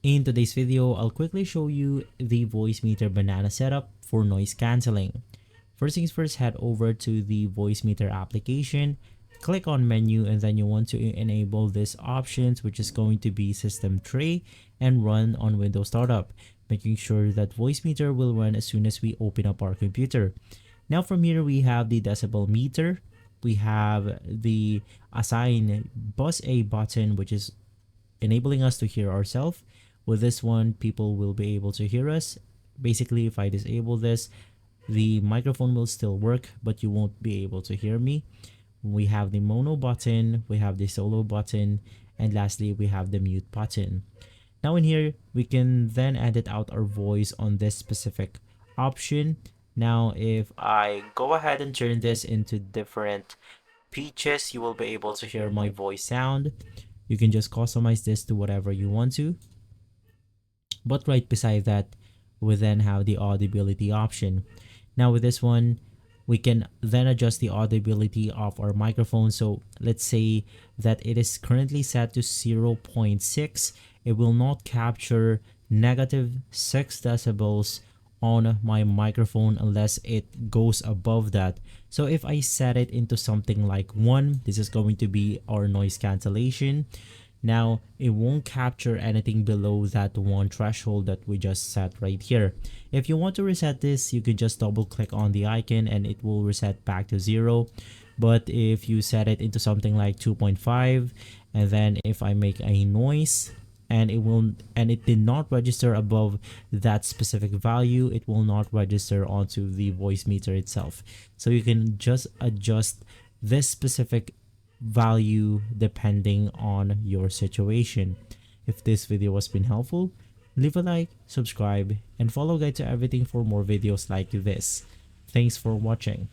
In today's video, I'll quickly show you the Voicemeeter Banana setup for noise cancelling. First things first, head over to the Voicemeeter application, click on menu, and then you want to enable this options, which is going to be system tray and run on Windows Startup, making sure that Voicemeeter will run as soon as we open up our computer. Now from here, we have the decibel meter. We have the assign bus A button, which is enabling us to hear ourselves. With this one, people will be able to hear us. Basically, if I disable this, the microphone will still work, but you won't be able to hear me. We have the mono button, we have the solo button, and lastly, we have the mute button. Now in here, we can then edit out our voice on this specific option. Now, if I go ahead and turn this into different pitches, you will be able to hear my voice sound. You can just customize this to whatever you want to. But right beside that, we then have the audibility option. Now with this one, we can then adjust the audibility of our microphone. So let's say that it is currently set to 0.6. It will not capture -6 decibels on my microphone unless it goes above that. So if I set it into something like 1, this is going to be our noise cancellation. Now it won't capture anything below that 1 threshold that we just set right here. If you want to reset this, you can just double click on the icon and it will reset back to 0. But if you set it into something like 2.5, and then if I make a noise and it did not register above that specific value, it will not register onto the Voicemeeter itself. So you can just adjust this specific value depending on your situation. If this video has been helpful, leave a like, subscribe, and follow Guide to Everything for more videos like this. Thanks for watching.